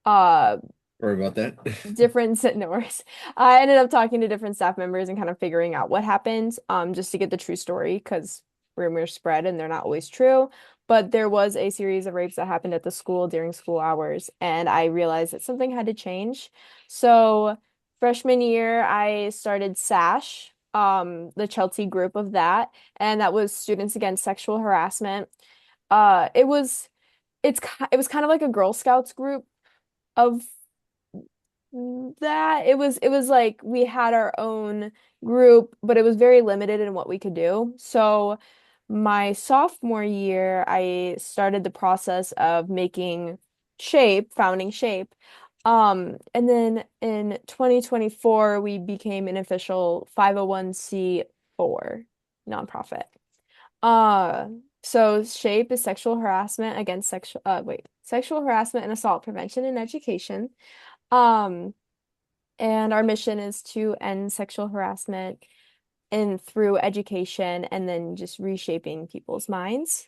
Uh, Sorry about that. no worries. I ended up talking to different staff members and kind of figuring out what happened, just to get the true story because rumors spread and they're not always true. But there was a series of rapes that happened at the school during school hours, and I realized that something had to change. So freshman year, I started SASH, the Chelsea group of that, and that was Students Against Sexual Harassment. It was it was kind of like a Girl Scouts group of that. It was like we had our own group, but it was very limited in what we could do. So my sophomore year, I started the process of making S.H.A.P.E, founding S.H.A.P.E. And then in 2024, we became an official 501(c)(4) nonprofit. Uh, so S.H.A.P.E is sexual harassment and assault prevention and education. Um, and our mission is to end sexual harassment and through education and then just reshaping people's minds.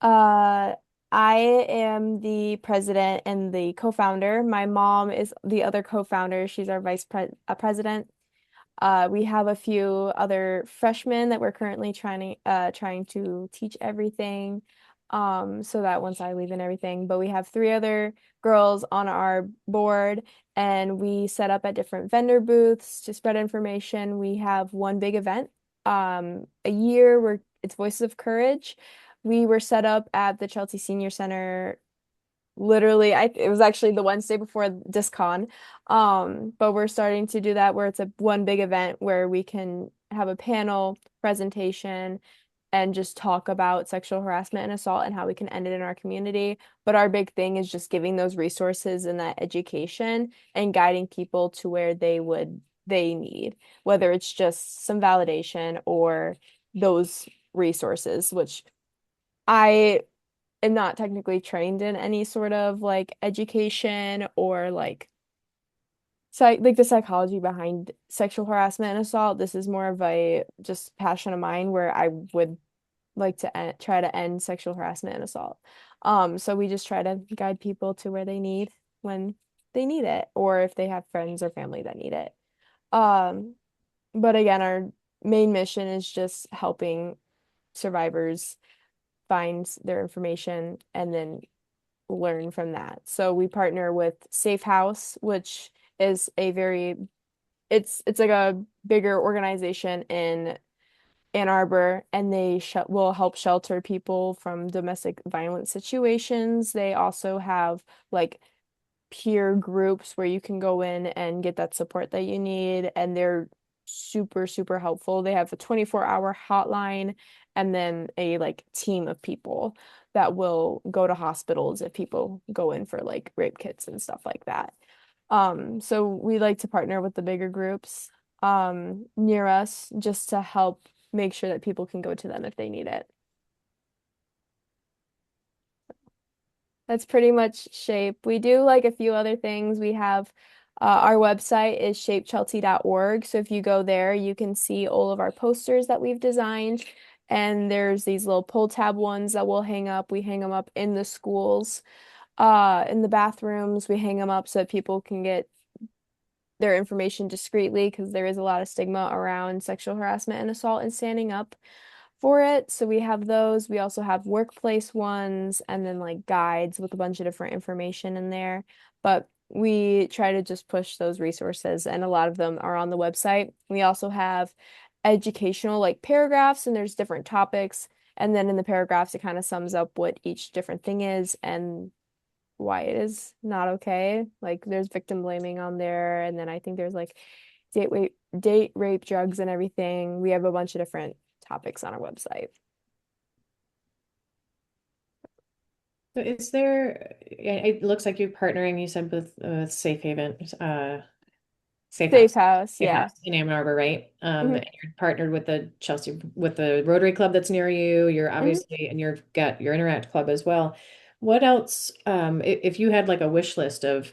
Uh, I am the president and the co-founder. My mom is the other co-founder. She's our president. We have a few other freshmen that we're currently trying to teach everything, so that once I leave and everything. But we have three other girls on our board, and we set up at different vendor booths to spread information. We have one big event, a year where it's Voices of Courage. We were set up at the Chelsea Senior Center literally it was actually the Wednesday before DisCon. But we're starting to do that where it's a one big event where we can have a panel presentation and just talk about sexual harassment and assault and how we can end it in our community. But our big thing is just giving those resources and that education and guiding people to where they need, whether it's just some validation or those resources, which I am not technically trained in any sort of like education or like the psychology behind sexual harassment and assault. This is more of a just passion of mine where I would like to try to end sexual harassment and assault. So we just try to guide people to where they need when they need it, or if they have friends or family that need it. Um, but again, our main mission is just helping survivors find their information and then learn from that. So we partner with Safe House, which is a very it's like a bigger organization in Ann Arbor, and they sh will help shelter people from domestic violence situations. They also have like peer groups where you can go in and get that support that you need, and they're super, super helpful. They have a 24-hour hotline and then a like team of people that will go to hospitals if people go in for like rape kits and stuff like that. So we like to partner with the bigger groups near us just to help make sure that people can go to them if they need it. That's pretty much Shape. We do like a few other things. We have our website is shapechelsea.org. So if you go there, you can see all of our posters that we've designed. And there's these little pull tab ones that we'll hang up. We hang them up in the schools, in the bathrooms. We hang them up so that people can get their information discreetly because there is a lot of stigma around sexual harassment and assault and standing up for it. So we have those. We also have workplace ones and then like guides with a bunch of different information in there. But we try to just push those resources, and a lot of them are on the website. We also have educational like paragraphs, and there's different topics. And then in the paragraphs, it kind of sums up what each different thing is and why it is not okay. Like there's victim blaming on there, and then I think there's like date rape, drugs, and everything. We have a bunch of different topics on our website. So is there, yeah, it looks like you're partnering, you said with Safe Haven, Safe Safe House, house, Safe yeah. House in Ann Arbor, right? Hmm. And you're partnered with the Chelsea, with the Rotary Club that's near you. You're Hmm. obviously, and you've got your Interact Club as well. What else, if you had like a wish list of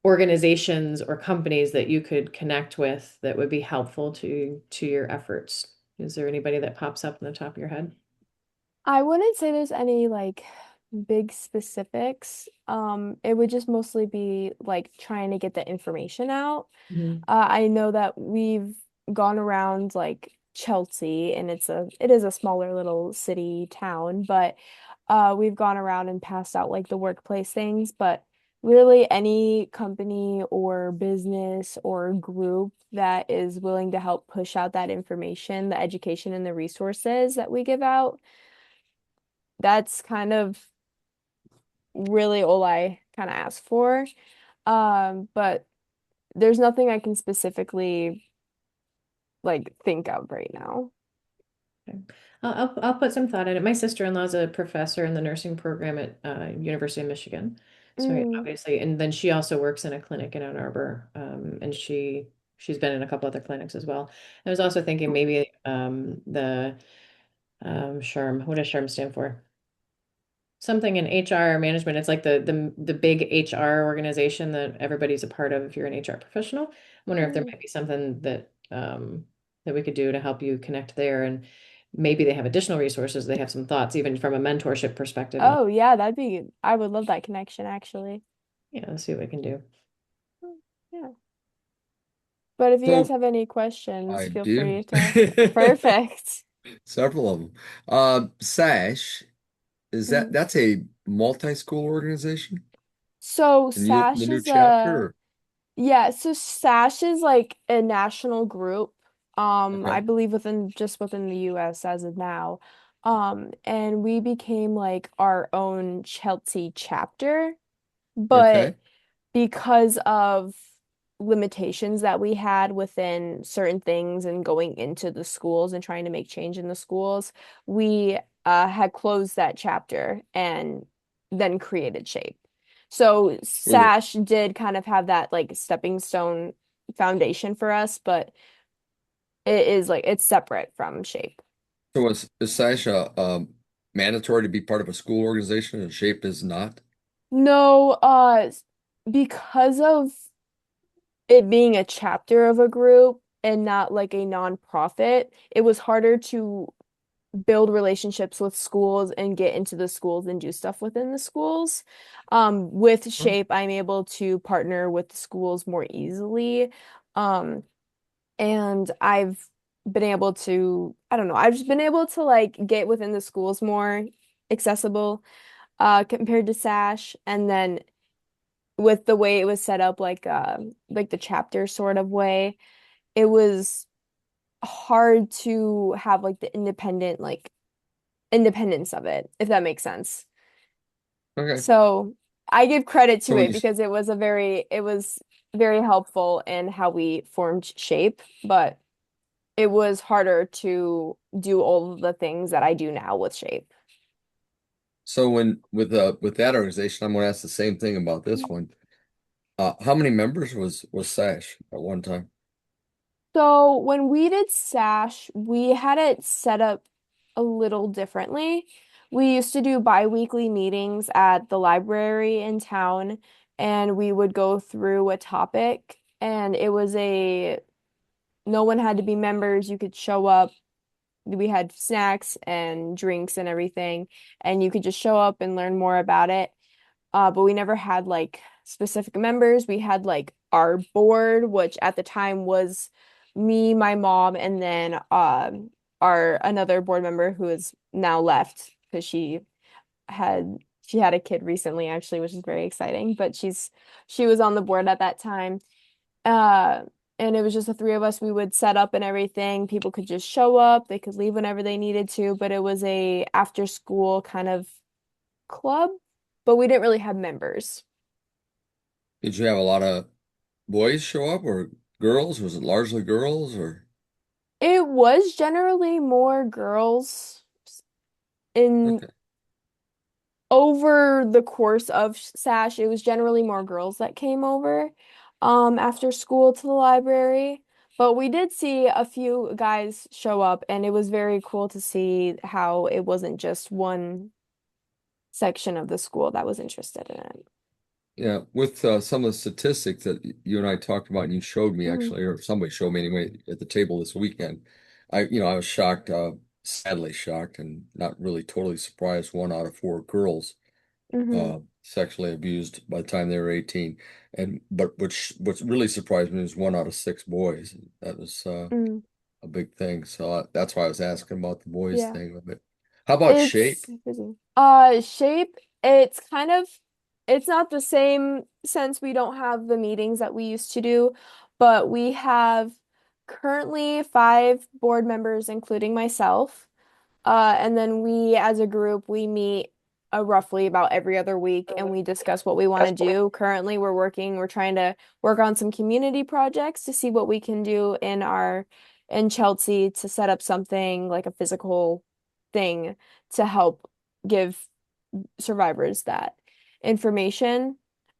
organizations or companies that you could connect with that would be helpful to your efforts, is there anybody that pops up in the top of your head? I wouldn't say there's any like big specifics. It would just mostly be like trying to get the information out. Mhm. I know that we've gone around like Chelsea, and it is a smaller little city town, but we've gone around and passed out like the workplace things, but really any company or business or group that is willing to help push out that information, the education and the resources that we give out, that's kind of really all I kind of ask for. But there's nothing I can specifically like think of right now. Okay. I'll put some thought in it. My sister-in-law's a professor in the nursing program at University of Michigan. So Mm, obviously, and then she also works in a clinic in Ann Arbor, and she's been in a couple other clinics as well. I was also thinking maybe the SHRM. What does SHRM stand for? Something in HR management. It's like the big HR organization that everybody's a part of if you're an HR professional. I wonder if there mm. might be something that we could do to help you connect there, and maybe they have additional resources. They have some thoughts even from a mentorship perspective, and Oh yeah, I would love that connection actually. yeah, let's see what we can do. Mm, yeah. But if you guys So have any questions, I feel do. free to. Perfect. Several of them. SASH, is Mhm. that's a multi-school organization? So The SASH new is a chapter? Yeah, so SASH is like a national group. Okay. I believe within the US as of now. And we became like our own Chelsea chapter, but Okay. because of limitations that we had within certain things and going into the schools and trying to make change in the schools, we had closed that chapter and then created SHAPE. So Were there, SASH did kind of have that like stepping stone foundation for us, but it is like it's separate from SHAPE. so is SASH mandatory to be part of a school organization and SHAPE is not? No, because of it being a chapter of a group and not like a nonprofit, it was harder to build relationships with schools and get into the schools and do stuff within the schools. With Huh? SHAPE, I'm able to partner with the schools more easily. Um, and I don't know, I've just been able to like get within the schools more accessible compared to SASH. And then with the way it was set up, like the chapter sort of way, it was hard to have like the independence of it, if that makes sense. Okay. So I give credit to So it you because it was very helpful in how we formed SHAPE, but it was harder to do all of the things that I do now with SHAPE. so when with that organization, I'm gonna ask the same thing about this one. How many members was SASH at one time? So when we did SASH, we had it set up a little differently. We used to do bi-weekly meetings at the library in town, and we would go through a topic, and it was a no one had to be members. You could show up. We had snacks and drinks and everything, and you could just show up and learn more about it. But we never had like specific members. We had like our board, which at the time was me, my mom, and then our another board member who is now left because had she had a kid recently actually, which is very exciting. But she was on the board at that time. Uh, and it was just the three of us. We would set up and everything. People could just show up. They could leave whenever they needed to, but it was a after school kind of club, but we didn't really have members. Did you have a lot of boys show up or girls? Was it largely girls or It was generally more girls in okay. over the course of SASH. It was generally more girls that came over after school to the library. But we did see a few guys show up, and it was very cool to see how it wasn't just one section of the school that was interested in it. Yeah, with some of the statistics that you and I talked about and you showed me Mhm. actually, or somebody showed me anyway at the table this weekend, I was shocked, sadly shocked and not really totally surprised 1 out of 4 girls. Mm-hmm. sexually abused by the time they were 18. And but what really surprised me was 1 out of 6 boys. That was Mm. a big thing. So that's why I was asking about the boys Yeah. thing of it. How about It's shape? busy. Shape, it's kind of it's not the same since we don't have the meetings that we used to do, but we have currently 5 board members, including myself. And then we as a group, we meet roughly about every other week and we discuss what we want to do. Currently, we're trying to work on some community projects to see what we can do in Chelsea to set up something like a physical thing to help give survivors that information.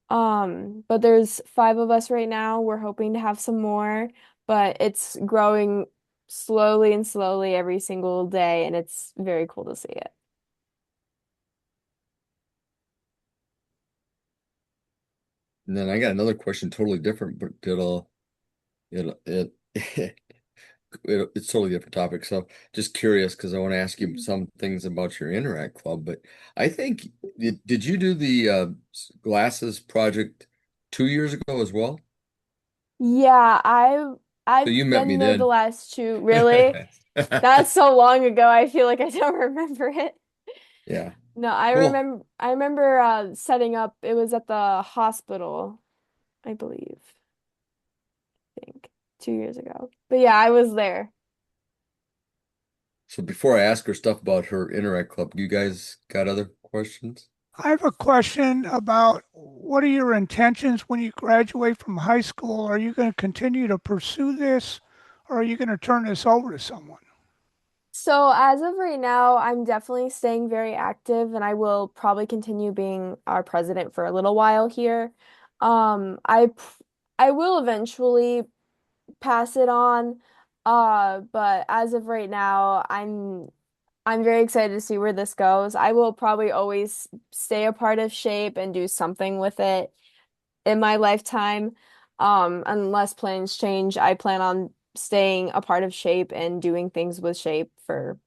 But there's 5 of us right now. We're hoping to have some more, but it's growing slowly and slowly every single day, and it's very cool to see it. And then I got another question, totally different, but it it's totally different topic. So just curious because I want to ask you Mhm. some things about your Interact Club. But I think did you do the glasses project 2 years ago as well? Yeah, So I've you met me been there the then. last 2. Really? That's so long ago. I feel like I don't remember it. Yeah, No, cool. I remember setting up. It was at the hospital, I believe. I think 2 years ago. But yeah, I was there. So before I ask her stuff about her Interact Club, you guys got other questions? I have a question about what are your intentions when you graduate from high school? Are you going to continue to pursue this or are you going to turn this over to someone? So as of right now, I'm definitely staying very active and I will probably continue being our president for a little while here. I will eventually pass it on. But as of right now, I'm very excited to see where this goes. I will probably always stay a part of Shape and do something with it in my lifetime. Unless plans change, I plan on staying a part of Shape and doing things with Shape for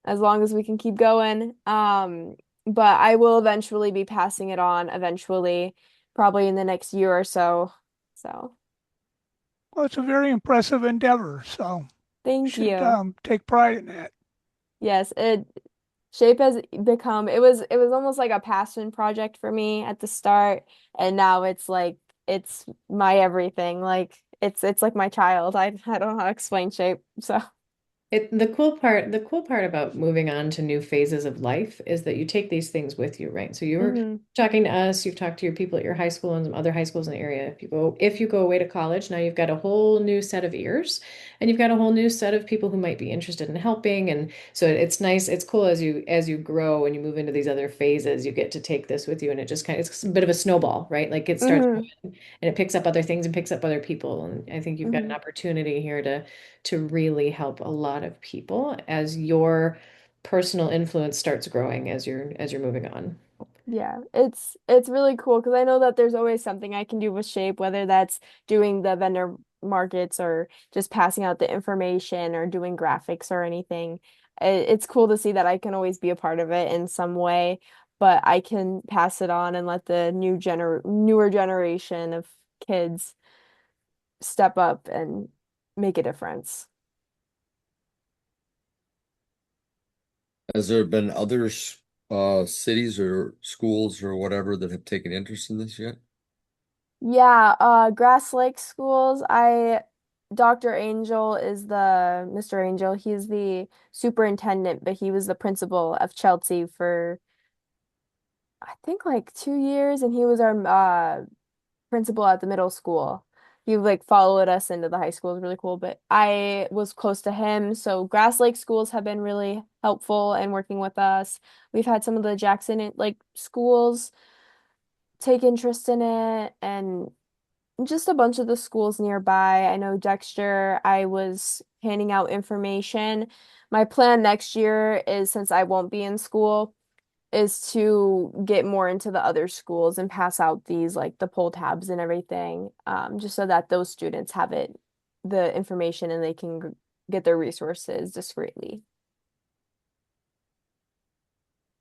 as long as we can keep going. But I will eventually be passing it on eventually, probably in the next year or so. So, Well, it's a very impressive endeavor, so you thank should you. take pride in that. Yes, it Shape has become it was almost like a passion project for me at the start, and now it's like it's my everything. Like it's like my child. I don't know how to explain Shape. So, The cool part about moving on to new phases of life is that you take these things with you, right? So you were hmm talking to us, you've talked to your people at your high school and some other high schools in the area. If you go away to college, now you've got a whole new set of ears and you've got a whole new set of people who might be interested in helping. And so it's nice, it's cool as you grow and you move into these other phases, you get to take this with you and it just it's a bit of a snowball, right? Like it starts hmm going and it picks up other things and picks up other people. And I think you've got an hmm opportunity here to really help a lot of people as your personal influence starts growing as you're moving on. Yeah, it's really cool because I know that there's always something I can do with Shape, whether that's doing the vendor markets or just passing out the information or doing graphics or anything. It's cool to see that I can always be a part of it in some way, but I can pass it on and let the newer generation of kids step up and make a difference. Has there been other cities or schools or whatever that have taken interest in this yet? Yeah, Grass Lake Schools. Dr. Angel is the Mr. Angel. He's the superintendent, but he was the principal of Chelsea for I think like 2 years, and he was our principal at the middle school. He like followed us into the high school. It was really cool, but I was close to him, so Grass Lake Schools have been really helpful in working with us. We've had some of the Jackson like schools take interest in it, and just a bunch of the schools nearby. I know Dexter, I was handing out information. My plan next year is since I won't be in school, is to get more into the other schools and pass out these like the poll tabs and everything, just so that those students have the information and they can get their resources discreetly.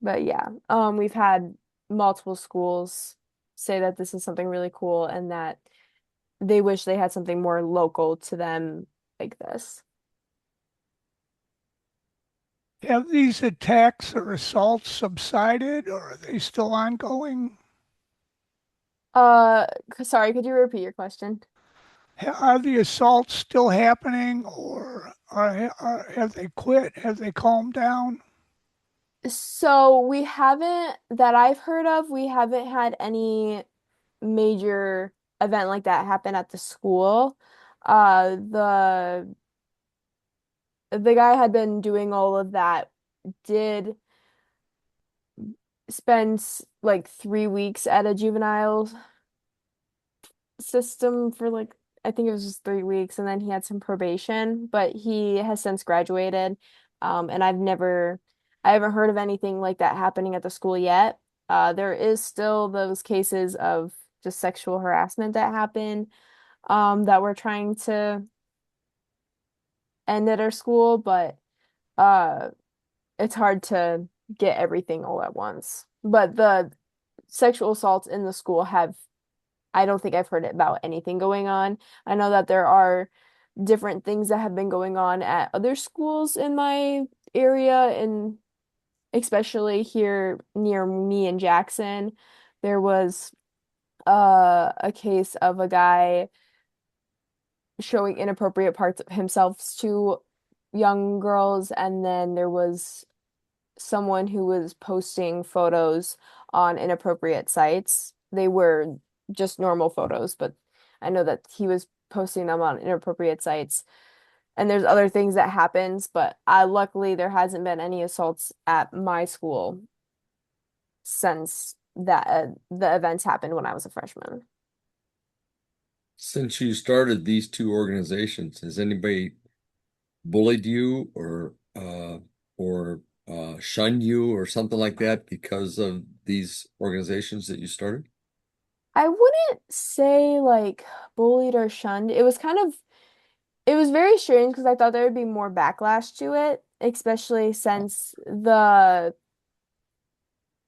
But yeah, we've had multiple schools say that this is something really cool and that they wish they had something more local to them like this. Have these attacks or assaults subsided, or are they still ongoing? Uh, Sorry, could you repeat your question? Are the assaults still happening, or have they quit? Have they calmed down? So we haven't, that I've heard of, we haven't had any major event like that happen at the school. The guy had been doing all of that, did spend like 3 weeks at a juvenile system for like I think it was just 3 weeks, and then he had some probation, but he has since graduated. And I haven't heard of anything like that happening at the school yet. There is still those cases of just sexual harassment that happen, that we're trying to end at our school, but uh, it's hard to get everything all at once. But the sexual assaults in the school have I don't think I've heard about anything going on. I know that there are different things that have been going on at other schools in my area, and especially here near me in Jackson. There was a case of a guy showing inappropriate parts of himself to young girls, and then there was someone who was posting photos on inappropriate sites. They were just normal photos, but I know that he was posting them on inappropriate sites. And there's other things that happens, but luckily there hasn't been any assaults at my school since the events happened when I was a freshman. Since you started these two organizations, has anybody bullied you or shunned you or something like that because of these organizations that you started? I wouldn't say like bullied or shunned. It was very strange because I thought there would be more backlash to it, especially since the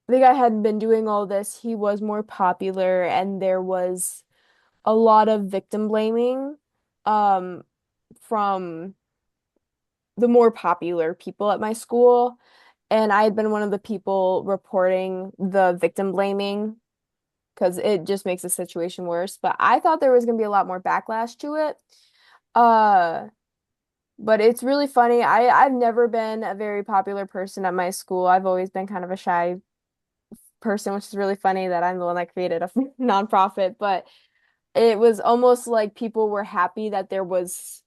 guy had been doing all this, he was more popular, and there was a lot of victim blaming um from the more popular people at my school. And I had been one of the people reporting the victim blaming because it just makes the situation worse. But I thought there was gonna be a lot more backlash to it. Uh But it's really funny. I've never been a very popular person at my school. I've always been kind of a shy person, which is really funny that I'm the one that created a nonprofit. But it was almost like people were happy that there was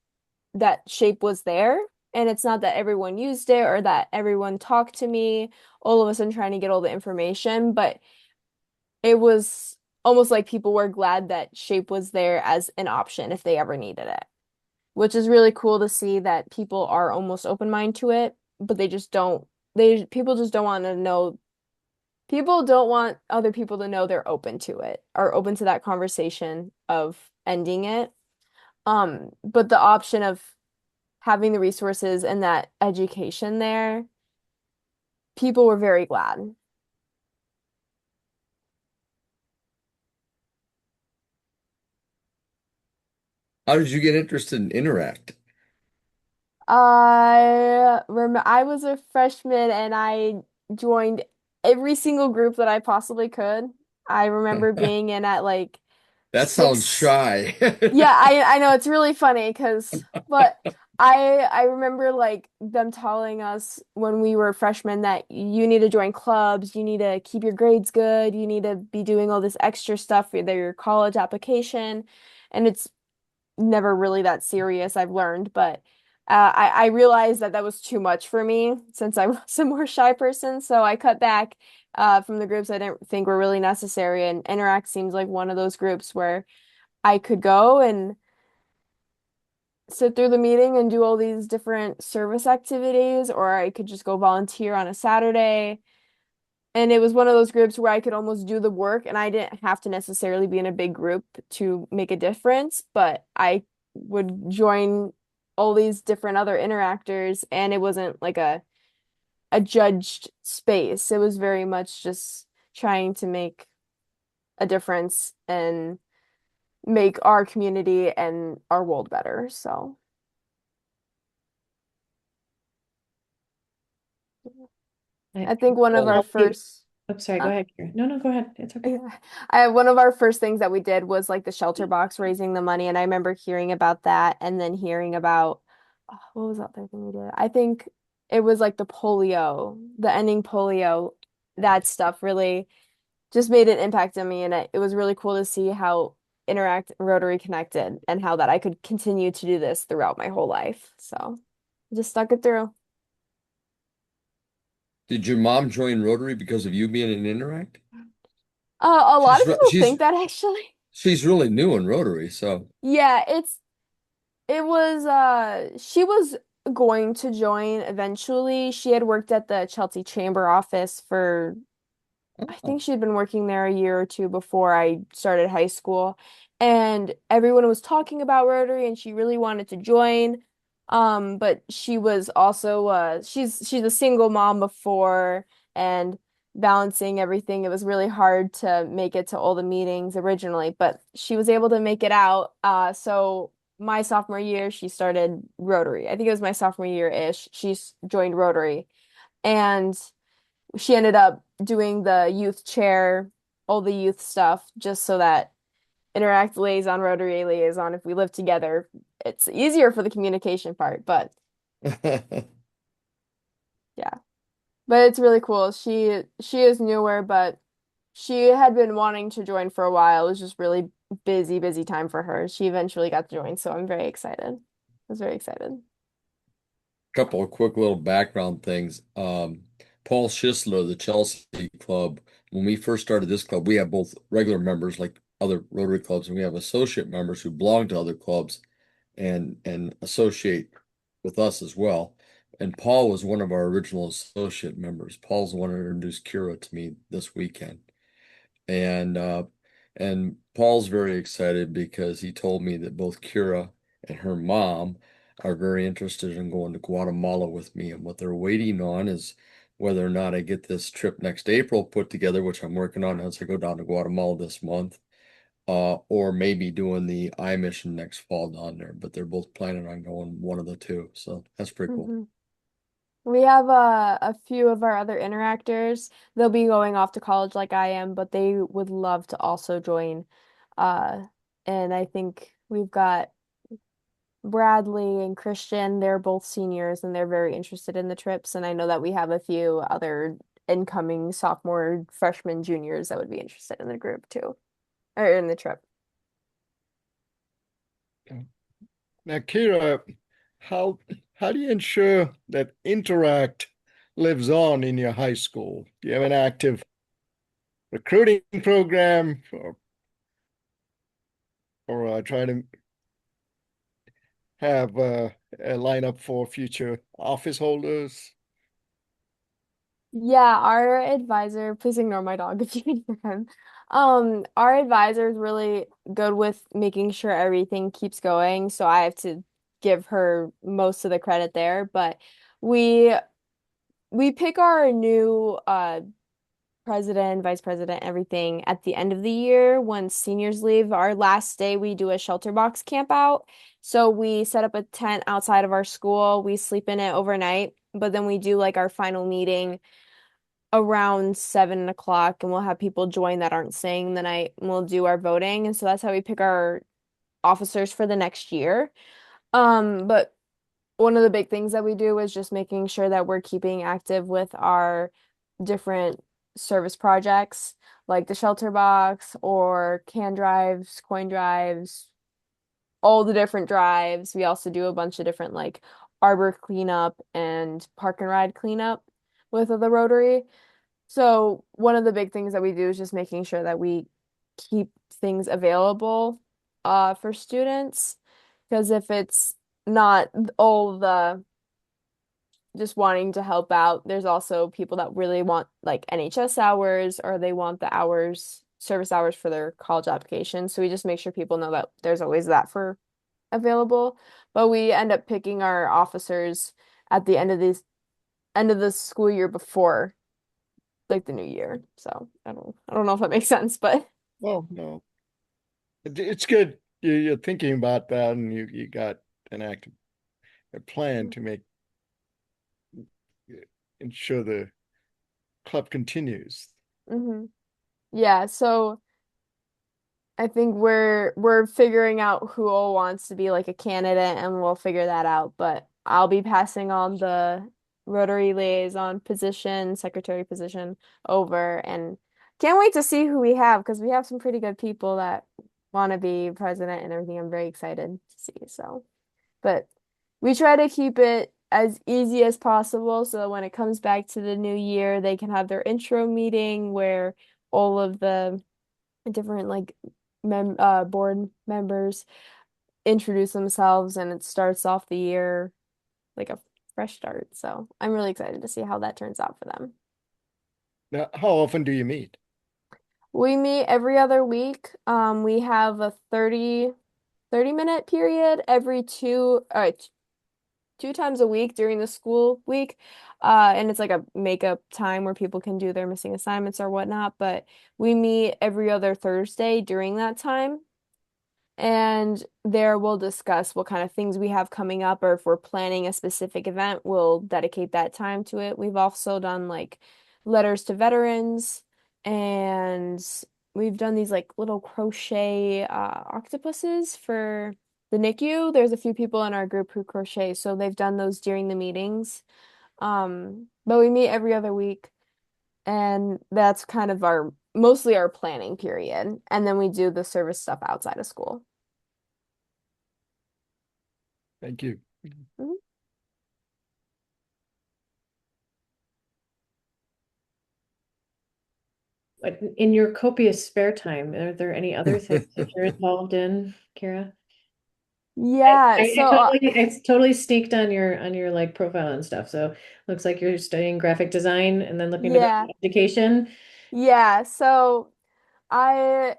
that shape was there. And it's not that everyone used it or that everyone talked to me all of a sudden trying to get all the information, but it was almost like people were glad that shape was there as an option if they ever needed it, which is really cool to see that people are almost open mind to it, but people just don't want to know people don't want other people to know they're open to it or open to that conversation of ending it. But the option of having the resources and that education there, people were very glad. How did you get interested in Interact? I was a freshman and I joined every single group that I possibly could. I remember being in at like That sounds six. shy. Yeah, I know it's really funny but I remember like them telling us when we were freshmen that you need to join clubs, you need to keep your grades good, you need to be doing all this extra stuff for your college application, and it's never really that serious, I've learned, but I realized that that was too much for me since I was a more shy person, so I cut back from the groups I didn't think were really necessary, and Interact seems like one of those groups where I could go and sit through the meeting and do all these different service activities, or I could just go volunteer on a Saturday. And it was one of those groups where I could almost do the work and I didn't have to necessarily be in a big group to make a difference, but I would join all these different other interactors and it wasn't like a judged space. It was very much just trying to make a difference and make our community and our world better. So I think one of Well, our How many- first Oh, sorry, go uh, ahead, Karen. No, no, go ahead. It's okay. yeah. One of our first things that we did was like the shelter box, raising the money, and I remember hearing about that and then hearing about what was that other thing we did? I think it was like the ending polio. That stuff really just made an impact on me, and it was really cool to see how Interact Rotary connected and how that I could continue to do this throughout my whole life. So I just stuck it through. did your mom join Rotary because of you being an Interact? A lot She's of re- people think she's that actually. she's really new in Rotary, so Yeah, it was she was going to join eventually. She had worked at the Chelsea Chamber office for I oh. think she'd been working there a year or two before I started high school. And everyone was talking about Rotary and she really wanted to join. But she was also she's a single mom before and balancing everything. It was really hard to make it to all the meetings originally, but she was able to make it out. So my sophomore year, she started Rotary. I think it was my sophomore year-ish. Joined Rotary. And she ended up doing the youth chair, all the youth stuff, just so that Interact liaison, Rotary liaison, if we live together, it's easier for the communication part. But yeah, but it's really cool. She is newer, but she had been wanting to join for a while. It was just really busy time for her. She eventually got to join, so I'm very excited. I was very excited. Couple of quick little background things. Paul Schisler, the Chelsea Club, when we first started this club, we have both regular members like other Rotary clubs, and we have associate members who belong to other clubs and associate with us as well. And Paul was one of our original associate members. Paul's the one who introduced Kira to me this weekend. And Paul's very excited because he told me that both Kira and her mom are very interested in going to Guatemala with me. And what they're waiting on is whether or not I get this trip next April put together, which I'm working on as I go down to Guatemala this month, or maybe doing the I mission next fall down there. But they're both planning on going one of the two. So that's pretty cool. Mhm. We have a few of our other interactors. They'll be going off to college like I am, but they would love to also join. Uh, and I think we've got Bradley and Christian. They're both seniors and they're very interested in the trips. And I know that we have a few other incoming sophomore, freshman, juniors that would be interested in the group too, or in the trip. Now, Kira, how how do you ensure that Interact lives on in your high school? Do you have an active recruiting program or try to have a lineup for future office holders? Yeah, our advisor, please ignore my dog if you can hear him. Our advisor is really good with making sure everything keeps going, so I have to give her most of the credit there. But we we pick our new president, vice president, everything at the end of the year when seniors leave. Our last day, we do a shelter box camp out. So we set up a tent outside of our school. We sleep in it overnight, but then we do like our final meeting around 7 o'clock, and we'll have people join that aren't staying the night, and we'll do our voting. And so that's how we pick our officers for the next year. But one of the big things that we do is just making sure that we're keeping active with our different service projects, like the shelter box or can drives, coin drives, all the different drives. We also do a bunch of different like arbor cleanup and park and ride cleanup with the Rotary. So one of the big things that we do is just making sure that we keep things available for students. Because if it's not all the just wanting to help out, there's also people that really want like NHS hours or they want the hours, service hours for their college application. So we just make sure people know that there's always that for available. But we end up picking our officers at the end of the school year before like the new year. So I don't know if that makes sense, but Well, no, it's good. You're thinking about that, and you got an active a plan to make ensure the club continues. hmm yeah, so I think we're figuring out who all wants to be like a candidate and we'll figure that out. But I'll be passing on the Rotary liaison position, secretary position over and can't wait to see who we have because we have some pretty good people that want to be president and everything. I'm very excited to see. So, but we try to keep it as easy as possible so that when it comes back to the new year, they can have their intro meeting where all of the different like board members introduce themselves and it starts off the year like a fresh start. So I'm really excited to see how that turns out for them. Now, how often do you meet? We meet every other week. We have a 30-minute period every two times a week during the school week. And it's like a makeup time where people can do their missing assignments or whatnot. But we meet every other Thursday during that time. And there we'll discuss what kind of things we have coming up, or if we're planning a specific event, we'll dedicate that time to it. We've also done like letters to veterans, and we've done these like little crochet octopuses for the NICU. There's a few people in our group who crochet, so they've done those during the meetings. But we meet every other week, and that's kind of our mostly our planning period. And then we do the service stuff outside of school. Thank you. Mhm. But in your copious spare time, are there any other things that you're involved in, Kira? Yeah, so I totally sneaked on your like profile and stuff. So looks like you're studying graphic design and then looking to go yeah, into education. yeah. So I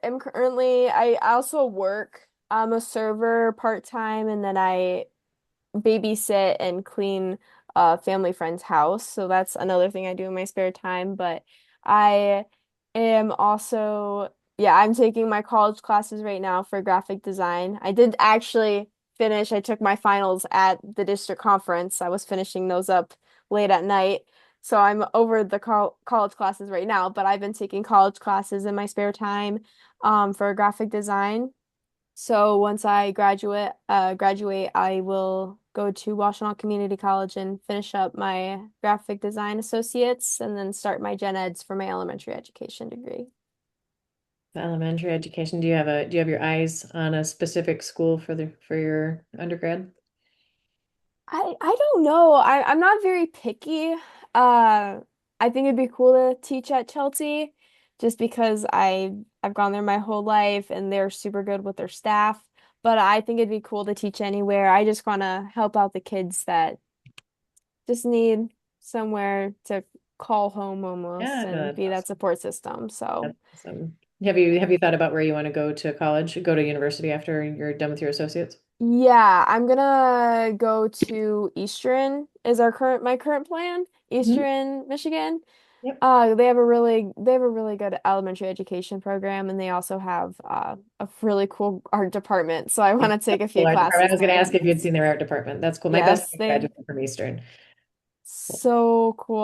also work. I'm a server part-time and then I babysit and clean a family friend's house. So that's another thing I do in my spare time. But I am also, yeah, I'm taking my college classes right now for graphic design. I did actually finish, I took my finals at the district conference. I was finishing those up late at night. So I'm over the college classes right now, but I've been taking college classes in my spare time for graphic design. So once I graduate, I will go to Washtenaw Community College and finish up my graphic design associates and then start my gen eds for my elementary education degree. The elementary education. Do you have your eyes on a specific school for the for your undergrad? I don't know. I'm not very picky. I think it'd be cool to teach at Chelsea just because I've gone there my whole life and they're super good with their staff. But I think it'd be cool to teach anywhere. I just want to help out the kids that just need somewhere to call home almost Yeah, no, and that's be that awesome. support system. So That's awesome. Have you thought about where you want to go to college, go to university after you're done with your associates? yeah, I'm gonna go to Eastern is my current plan. Mhm. Eastern, Michigan. Yep. They have a really good elementary education program and they also have a really cool art department. So I want to take a Cool few art department. I classes was going to there. ask if you'd seen their art department. That's cool. My best Yes, friend they graduated from Eastern. Cool. so cool.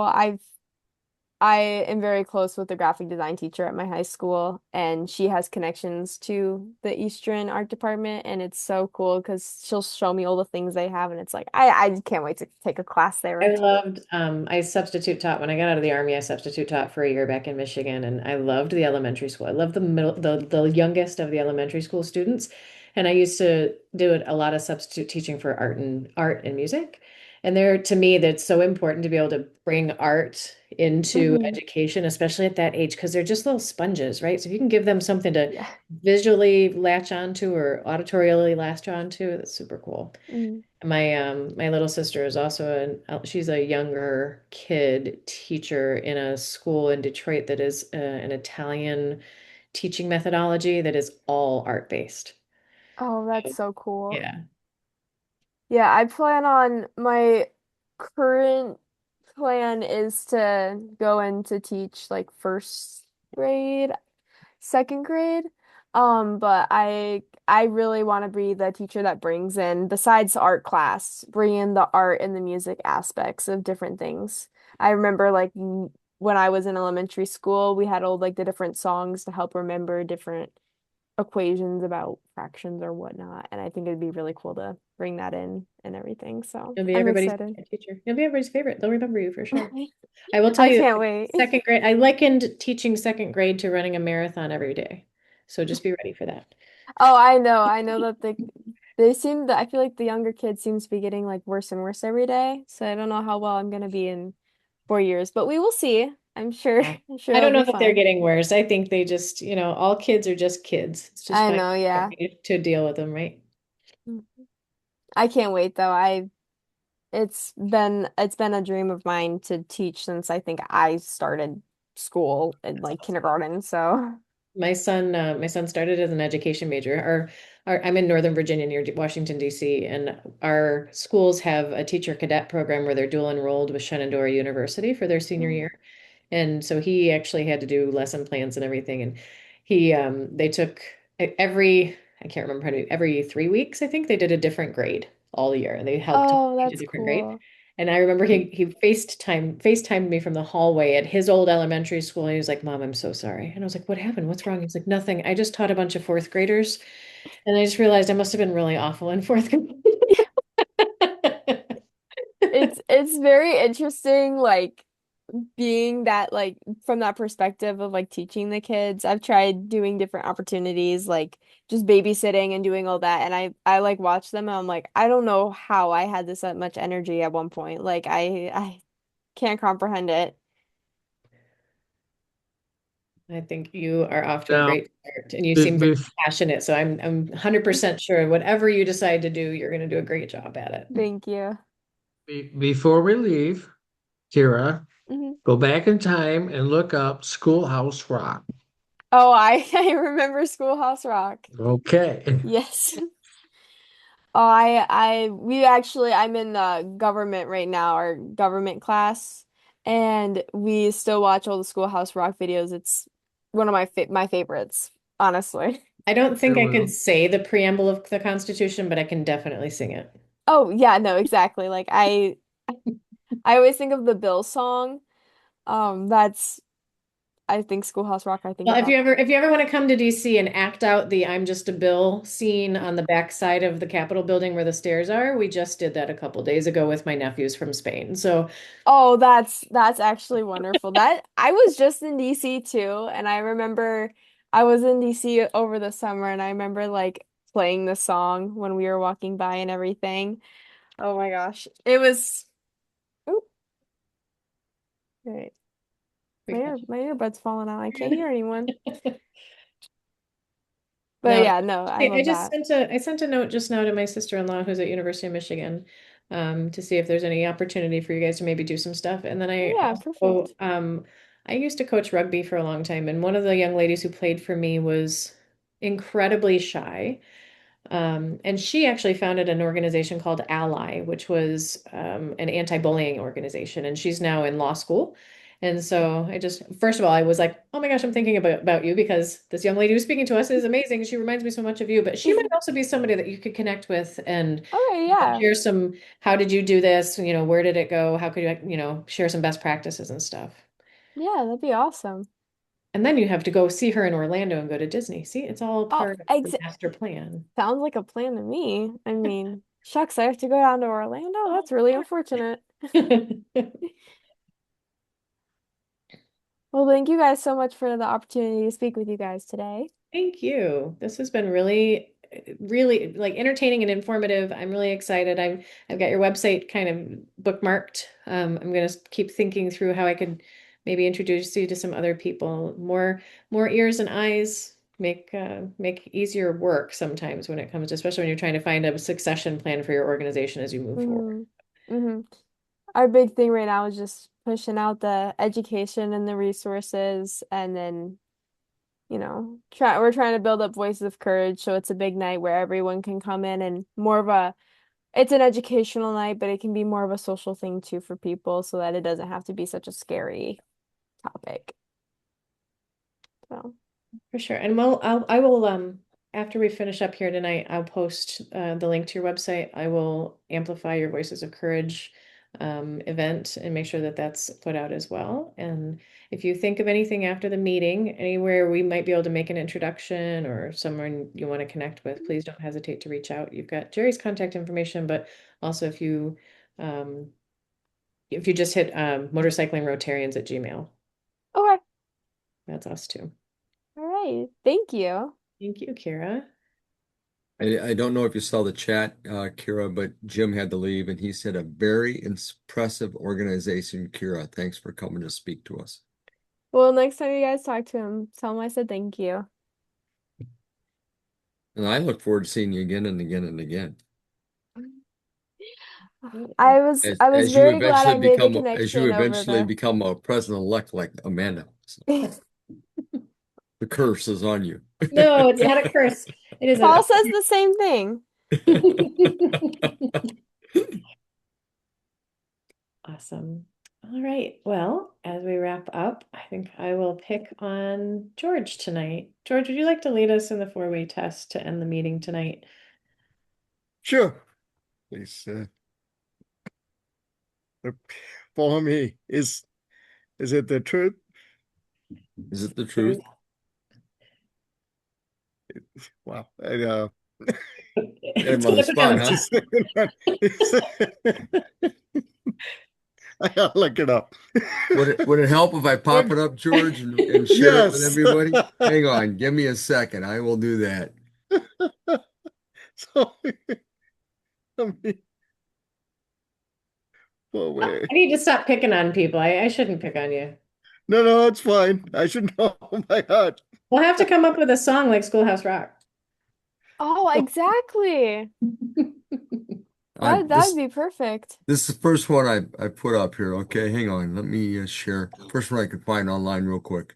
I am very close with the graphic design teacher at my high school, and she has connections to the Eastern art department, and it's so cool because she'll show me all the things they have, and it's like I can't wait to take a class there. I loved, I substitute taught when I got out of the army. I substitute taught for a year back in Michigan, and I loved the elementary school. I loved the youngest of the elementary school students, and I used to do it a lot of substitute teaching for art and music. And there, to me, that's so important to be able to bring art into Hmm education, especially at that age, because they're just little sponges, right? So if you can give them something to Yeah. visually latch onto or auditorially latch onto, that's super cool. Mhm. My little sister is also she's a younger kid teacher in a school in Detroit that is an Italian teaching methodology that is all art based. Oh, that's so cool. Yeah. Yeah, I plan on my current plan is to go in to teach like first grade, second grade. But I really want to be the teacher that brings in, besides art class, bring in the art and the music aspects of different things. I remember like when I was in elementary school, we had all like the different songs to help remember different equations about fractions or whatnot. And I think it'd be really cool to bring that in and everything. So You'll be I'm everybody's excited. favorite teacher. You'll be everybody's favorite. They'll remember you for sure. I will tell I you, can't wait. second grade, I likened teaching second grade to running a marathon every day. So just be ready for that. Oh, I know. I know that they seem that I feel like the younger kids seems to be getting like worse and worse every day. So I don't know how well I'm gonna be in 4 years, but we will see. I'm sure Yeah. I'm sure I it'll don't know be that they're fun. getting worse. I think they just, all kids are just kids. It's just I finding know, a yeah. way to deal with them, right? Mm. I can't wait though. It's been a dream of mine to teach since I think I started school in That's like awesome. kindergarten. So, My son started as an education major. I'm in Northern Virginia near Washington, D.C., and our schools have a teacher cadet program where they're dual enrolled with Shenandoah University for their senior mm. year. And so he actually had to do lesson plans and everything. And they took I can't remember every 3 weeks, I think they did a different grade all year. And they helped Oh, teach a that's different grade. cool. And I remember he FaceTimed me from the hallway at his old elementary school. And he was like, "Mom, I'm so sorry." And I was like, "What happened? What's wrong?" He's like, "Nothing. I just taught a bunch of fourth graders." And I just realized I must have been really awful in fourth grade. It's very interesting, like being that like from that perspective of like teaching the kids. I've tried doing different opportunities, like just babysitting and doing all that, and I like watch them and I'm like, I don't know how I had this much energy at one point. Like I can't comprehend it. I think you are off to a Now, great start and you be, seem very be, passionate. So I'm 100% sure whatever you decide to do, you're going to do a great job at it. Thank you. before we leave, Kira, Hmm. go back in time and look up Schoolhouse Rock. Oh, I remember Schoolhouse Rock. Okay. Yes. Oh, I'm in government right now, our government class, and we still watch all the Schoolhouse Rock videos. It's one of my favorites, honestly. I don't think Very I could well. say the preamble of the Constitution, but I can definitely sing it. Oh, yeah, no, exactly. Like I always think of the Bill song. That's I think Schoolhouse Rock, I think Well, if about you ever if you ever want to come to DC and act out the I'm just a Bill scene on the back side of the Capitol building where the stairs are, we just did that a couple days ago with my nephews from Spain. So Oh, that's actually wonderful. That I was just in DC too, and I remember I was in DC over the summer, and I remember like playing the song when we were walking by and everything. Oh my gosh. It was oh, wait. we got My earbud's falling out. I can't hear anyone. you. But No, yeah, no, I I love just that. sent a note just now to my sister-in-law who's at University of Michigan, to see if there's any opportunity for you guys to maybe do some stuff. And then I Yeah, also, perfect. I used to coach rugby for a long time, and one of the young ladies who played for me was incredibly shy. And she actually founded an organization called Ally, which was an anti-bullying organization, and she's now in law school. And so first of all, I was like, oh my gosh, I'm thinking about you because this young lady who's speaking to us is amazing. She reminds me so much of you, but she might also be somebody that you could connect with and Okay, yeah. share how did you do this? Where did it go? How could you, share some best practices and stuff. Yeah, that'd be awesome. And then you have to go see her in Orlando and go to Disney. See, it's all Oh, part of the ex master plan. sounds like a plan to me. I mean, shucks, I have to go down to Orlando. That's really unfortunate. Well, thank you guys so much for the opportunity to speak with you guys today. Thank you. This has been really, really like entertaining and informative. I'm really excited. I've got your website kind of bookmarked. I'm gonna keep thinking through how I could maybe introduce you to some other people. More ears and eyes make easier work sometimes when it comes, especially when you're trying to find a succession plan for your organization as you move forward. Hmm. Hmm. Our big thing right now is just pushing out the education and the resources, and then, we're trying to build up voices of courage, so it's a big night where everyone can come in and more of a It's an educational night, but it can be more of a social thing too for people so that it doesn't have to be such a scary topic. So, For sure. And I will after we finish up here tonight, I'll post the link to your website. I will amplify your Voices of Courage event and make sure that that's put out as well. And if you think of anything after the meeting, anywhere we might be able to make an introduction or someone you want to connect with, please don't hesitate to reach out. You've got Jerry's contact information, but also if you just hit motorcyclingrotarians at Gmail, okay. that's us too. All right. Thank you. Thank you, Kira. I don't know if you saw the chat, Kira, but Jim had to leave and he said a very impressive organization, Kira. Thanks for coming to speak to us. Well, next time you guys talk to him, tell him I said thank you. And I look forward to seeing you again and again and again. I was very glad I made the as you connection over eventually the become a president-elect like Amanda. So the curse is on you. No, it's not a curse. It is Paul says the same thing. Awesome. All right. Well, as we wrap up, I think I will pick on George tonight. George, would you like to lead us in the four-way test to end the meeting tonight? Sure. Please follow me. Is it the truth? Is it the truth? Wow. Get him on the spot, huh? I gotta look it up. Would it help if I pop it up, George, and share it with everybody? Hang on, give me a second. I will do that. So, well, I need to stop picking on people. I shouldn't pick on you. No, it's fine. I should know by heart. We'll have to come up with a song like Schoolhouse Rock. Oh, exactly. That'd be perfect. This is the first one I put up here. Okay, hang on. Let me share. First one I could find online real quick.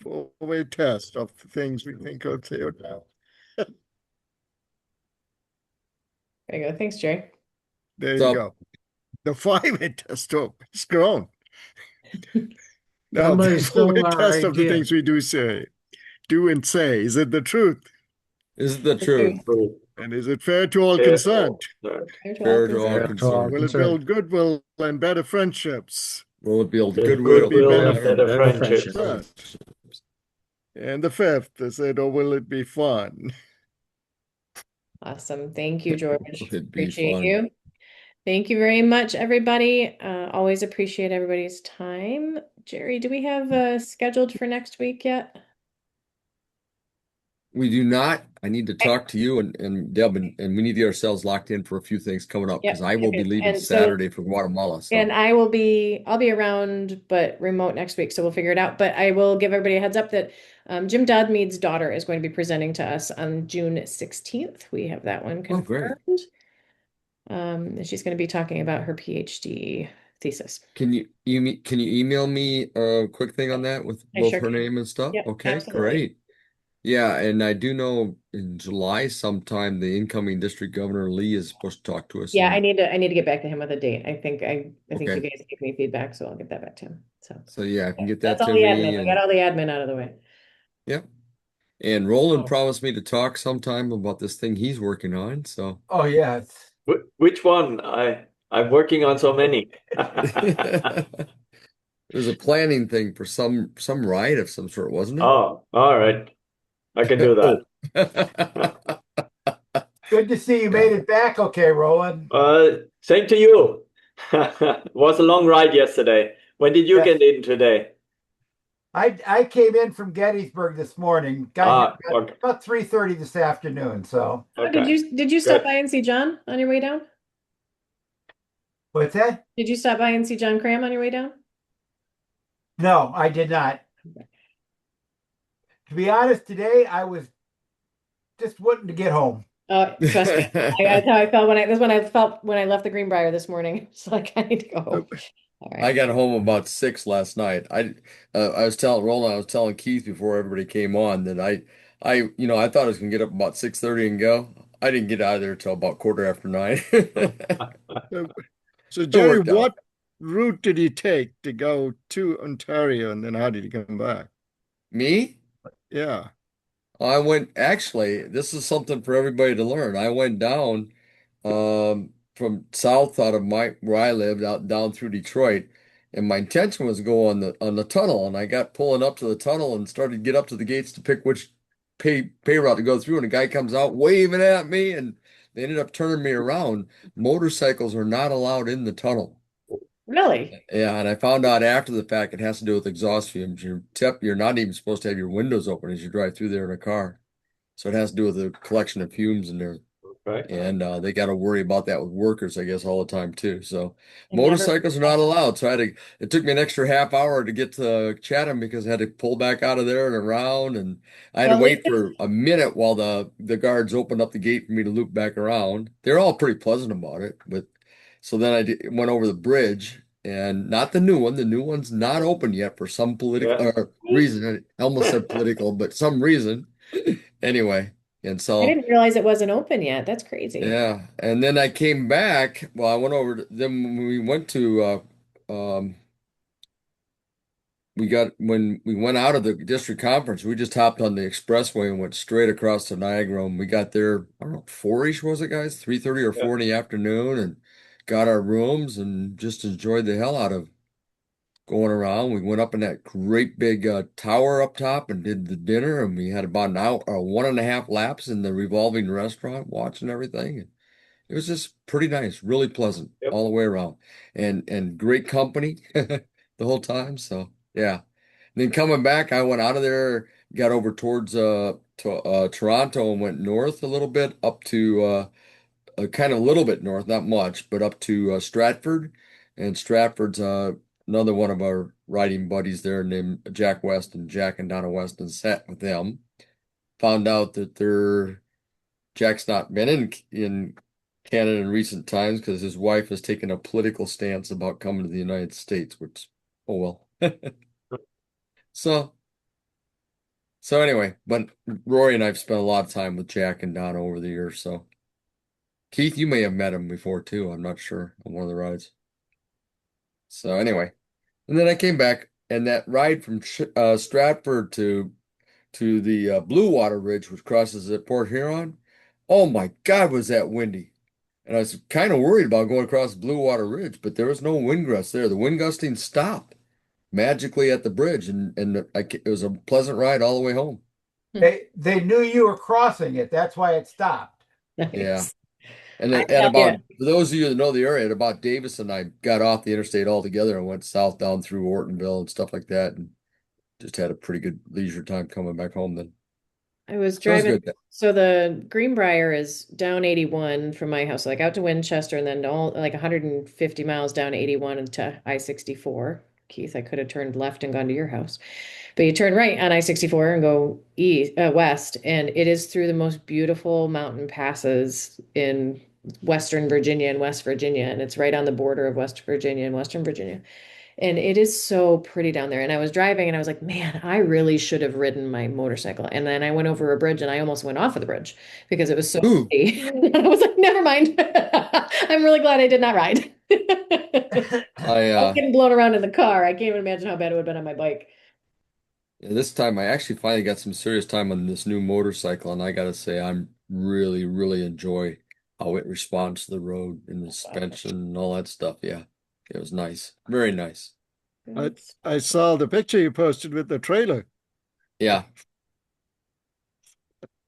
Four-way test of the things we think are there now. There you go. Thanks, Jerry. There you go. The five-way test. Oh, it's grown. Now, the four-way test of the things we do and say. Is it the truth? Is it the truth? And is it fair to all concerned? Fair to all concerned. Will it build goodwill and better friendships? Will it build goodwill and better friendships? And the fifth, is it, or will it be fun? Awesome. Thank you, George. It'd be Appreciate fun. you. Thank you very much, everybody. Always appreciate everybody's time. Jerry, do we have scheduled for next week yet? We do not. I need to talk to you and Deb, and we need to get ourselves locked in for a few things coming up because I will be leaving Saturday for Guatemala. So. And I'll be around, but remote next week, so we'll figure it out. But I will give everybody a heads up that Jim Dodmead's daughter is going to be presenting to us on June 16th. We have that one confirmed. And she's going to be talking about her PhD thesis. Can you email me a quick thing on that with both her name and stuff? Yep, okay, absolutely. Great. Yeah, and I do know in July sometime the incoming district governor Lee is supposed to talk to us. Yeah, I need to get back to him with a date. I think you Okay. guys gave me feedback, so I'll get that back to him. So yeah, I can get that That's to all the me. admin. We got all the admin out of the way. Yep. And Roland promised me to talk sometime about this thing he's working on. So. Oh yeah. Which one? I'm working on so many. It was a planning thing for some ride of some sort, wasn't it? Oh, all right. I can do that. Good to see you made it back okay, Roland. Same to you. It was a long ride yesterday. When did you get in today? I came in from Gettysburg this morning. Got here Okay. about 3:30 this afternoon. So Okay. Did you stop by and see John on your way down? what's that? Did you stop by and see John Cram on your way down? No, I did not. To be honest, today I was just wanting to get home. Trust me. That's how I felt when I left the Greenbrier this morning. It's like I need to go home. All right. I got home about 6 last night. I was telling Roland, I was telling Keith before everybody came on that I thought I was gonna get up about 6:30 and go. I didn't get out of there till about 9:15. So, so It Jerry, worked out. what route did he take to go to Ontario, and then how did he come back? Me? Yeah. I went, actually, this is something for everybody to learn. I went down from south out of my where I lived out down through Detroit, and my intention was to go on the tunnel, and I got pulling up to the tunnel and started to get up to the gates to pick which pay route to go through, and a guy comes out waving at me, and they ended up turning me around. Motorcycles are not allowed in the tunnel. Really? Yeah, and I found out after the fact it has to do with exhaust fumes. You're not even supposed to have your windows open as you drive through there in a car. So it has to do with the collection of fumes in there. Okay. And they got to worry about that with workers, I guess, all the time too. So I never. motorcycles are not allowed. So it took me an extra half hour to get to Chatham because I had to pull back out of there and around, and I had to Well, at least wait for a minute while the guards opened up the gate for me to loop back around. They're all pretty pleasant about it, but so then went over the bridge, and not the new one. The new one's not open yet for some political Yeah. reason. I almost said political, but some reason. Anyway, and I so. didn't realize it wasn't open yet. That's crazy. Yeah, and then I came back. Well, I went over then when we went to when we went out of the district conference, we just hopped on the expressway and went straight across to Niagara. And we got there, I don't know, 4-ish was it, guys? 3:30 or Yeah. 4 in the afternoon, and got our rooms and just enjoyed the hell out of going around. We went up in that great big tower up top and did the dinner, and we had about an hour, 1.5 laps in the revolving restaurant, watching everything. It was just pretty nice, really pleasant Yep. all the way around, and great company the whole time. So yeah. And then coming back, I went out of there, got over towards to Toronto and went north a little bit up to kind of a little bit north, not much, but up to Stratford. And Stratford's another one of our riding buddies there named Jack West, and Jack and Donna West, and sat with them. Found out that Jack's not been in Canada in recent times because his wife has taken a political stance about coming to the United States, which, oh well. So, so anyway, but Rory and I've spent a lot of time with Jack and Donna over the years. So, Keith, you may have met him before too. I'm not sure on one of the rides. So anyway, and then I came back, and that ride from Stratford to the Blue Water Ridge, which crosses at Port Huron. Oh my God, was that windy! And I was kind of worried about going across Blue Water Ridge, but there was no wind gust there. The wind gusting stopped magically at the bridge, and it was a pleasant ride all the way home. They knew you were crossing it. That's why it stopped. Yeah. Nice. And I and tell about you, for those of you that know the area, at about Davis, and I got off the interstate altogether and went south down through Ortonville and stuff like that, and just had a pretty good leisure time coming back home then. I was So it was driving. good. So the Greenbrier is down 81 from my house, like out to Winchester, and then all like 150 miles down 81 into I-64. Keith, I could have turned left and gone to your house, but you turn right on I-64 and go west, and it is through the most beautiful mountain passes in Western Virginia and West Virginia, and it's right on the border of West Virginia and Western Virginia. And it is so pretty down there. And I was driving and I was like, man, I really should have ridden my motorcycle. And then I went over a bridge and I almost went off of the bridge because it was so Ooh, pretty. I was like, never mind. I'm really glad I did not ride. I I was getting blown around in the car. I can't even imagine how bad it would have been on my bike. this time I actually finally got some serious time on this new motorcycle, and I gotta say I'm really enjoy how it responds to the road and the suspension and all that stuff. Yeah, it was nice, very nice. I Good. I saw the picture you posted with the trailer. Yeah,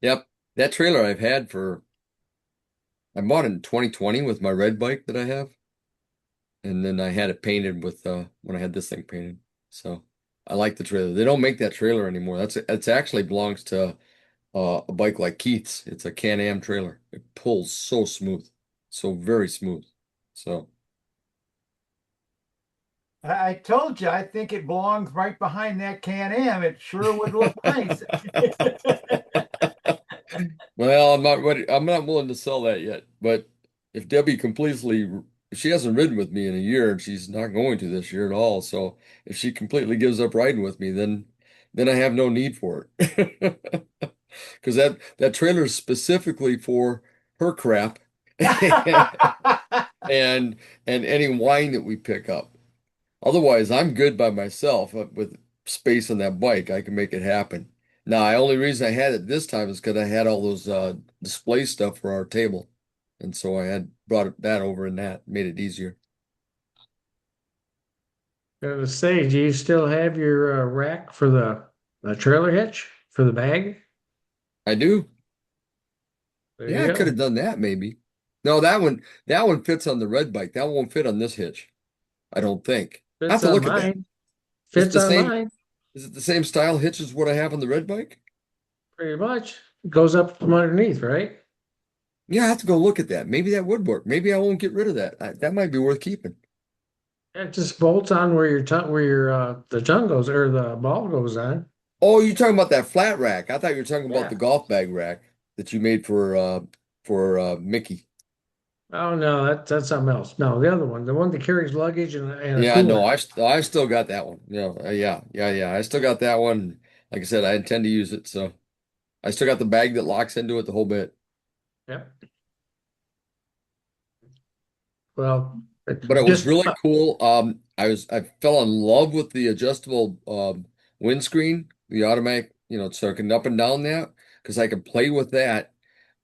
yep. That trailer I bought it in 2020 with my red bike that I have. And then I had it painted with when I had this thing painted. So I like the trailer. They don't make that trailer anymore. It's actually belongs to a bike like Keith's. It's a Can-Am trailer. It pulls so smooth, so very smooth. So I told you, I think it belongs right behind that Can-Am. It sure would look nice. well, I'm not ready. I'm not willing to sell that yet. But if Debbie completely, she hasn't ridden with me in a year, and she's not going to this year at all. So if she completely gives up riding with me, then I have no need for it. Because that trailer is specifically for her crap and any wine that we pick up. Otherwise, I'm good by myself with space on that bike. I can make it happen. Now, the only reason I had it this time is because I had all those display stuff for our table. And so I had brought that over and that made it easier. To say, do you still have your rack for the trailer hitch for the bag? I do. There Yeah, you I could go. have done that maybe. No, that one fits on the red bike. That won't fit on this hitch. I don't think. I have Fits to on look at that. mine. Is it Fits the on same? mine, Is it the same style hitch as what I have on the red bike? pretty much. It goes up from underneath, right? Yeah, I have to go look at that. Maybe that would work. Maybe I won't get rid of that. That might be worth keeping. It just bolts on where your tongue, where your the tongue goes or the ball goes on. Oh, you're talking about that flat rack. I thought you were talking about Yeah. the golf bag rack that you made for Mickey. Oh no, that's something else. No, the other one, the one that carries luggage and a Yeah, no, cooler. I still got that one. Yeah. I still got that one. Like I said, I intend to use it, so I still got the bag that locks into it the whole bit. Yep. Well, But it was just really cool. I fell in love with the adjustable windscreen, the automatic, so I can up and down that because I could play with that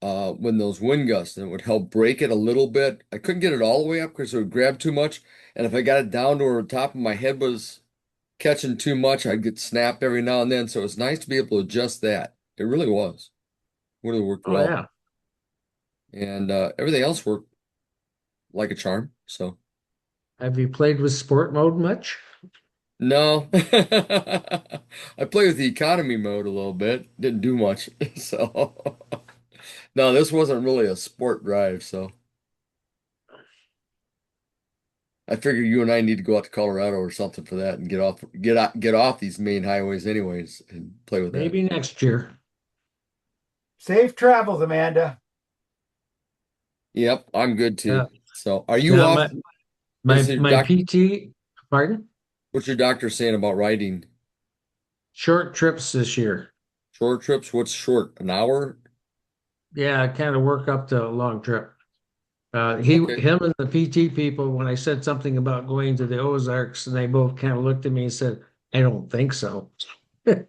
when those wind gusts and it would help break it a little bit. I couldn't get it all the way up because it would grab too much. And if I got it down to where the top of my head was catching too much, I'd get snapped every now and then. So it's nice to be able to adjust that. It really was. Really worked oh well. yeah. And everything else worked like a charm. So. Have you played with sport mode much? No, I play with the economy mode a little bit. Didn't do much. So, no, this wasn't really a sport drive. So, I figure you and I need to go out to Colorado or something for that and get off these main highways anyways and play with that. Maybe next year. Safe travels, Amanda. Yep, I'm good too. Yeah. So, are you Now off? Is your my doc, PT, pardon? what's your doctor saying about riding Short trips this year. short trips? What's short? An hour? Yeah, I kind of work up to a long trip. Okay. Him and the PT people, when I said something about going to the Ozarks, and they both kind of looked at me and said, "I don't think so."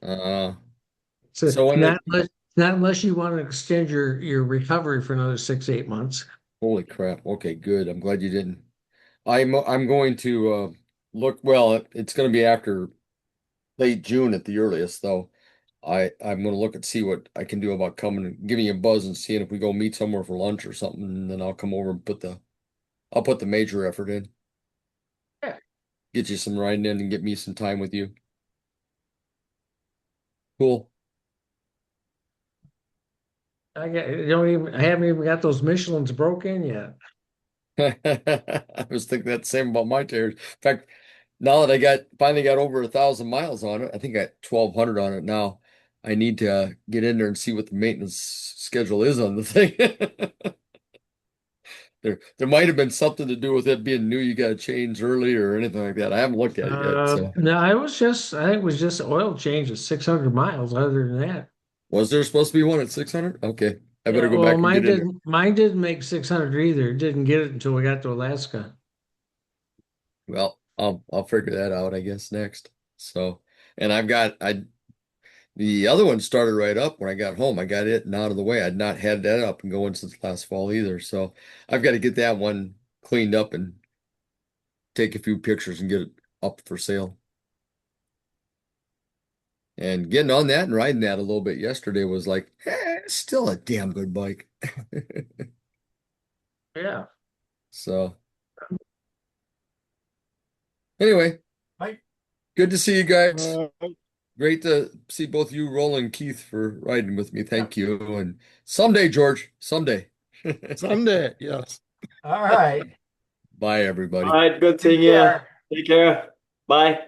Uh, So so when it, not unless you want to extend your recovery for another 6, 8 months. holy crap. Okay, good. I'm glad you didn't. I'm going to look. Well, it's going to be after late June at the earliest, though. I'm going to look and see what I can do about coming and giving you a buzz and seeing if we go meet somewhere for lunch or something, and then I'll come over and I'll put the major effort in, Yeah. get you some riding in, and get me some time with you. Cool. I haven't even got those Michelins broke in yet. I was thinking that same about my tires. In fact, now that I finally got over 1,000 miles on it, I think I got 1,200 on it now. I need to get in there and see what the maintenance schedule is on the thing. There might have been something to do with it being new. You got to change early or anything like that. I haven't looked at it yet. So No, I think it was just oil change at 600 miles. Other than that, was there supposed to be one at 600? Okay, I better yeah. go Well, back and get in there. mine didn't make 600 either. Didn't get it until we got to Alaska. Well, I'll figure that out, I guess, next. So, and the other one started right up when I got home. I got it and out of the way. I'd not had that up and going since last fall either. So I've got to get that one cleaned up and take a few pictures and get it up for sale. And getting on that and riding that a little bit yesterday was like, it's still a damn good bike. Yeah. So anyway, Bye. good to see you guys. Uh, Great to see both you, Roland and Keith, for riding with me. Thank you. And someday, George, someday. Someday, yes. All right. Bye, All everybody. right, good seeing Take you. care. Take care. Bye.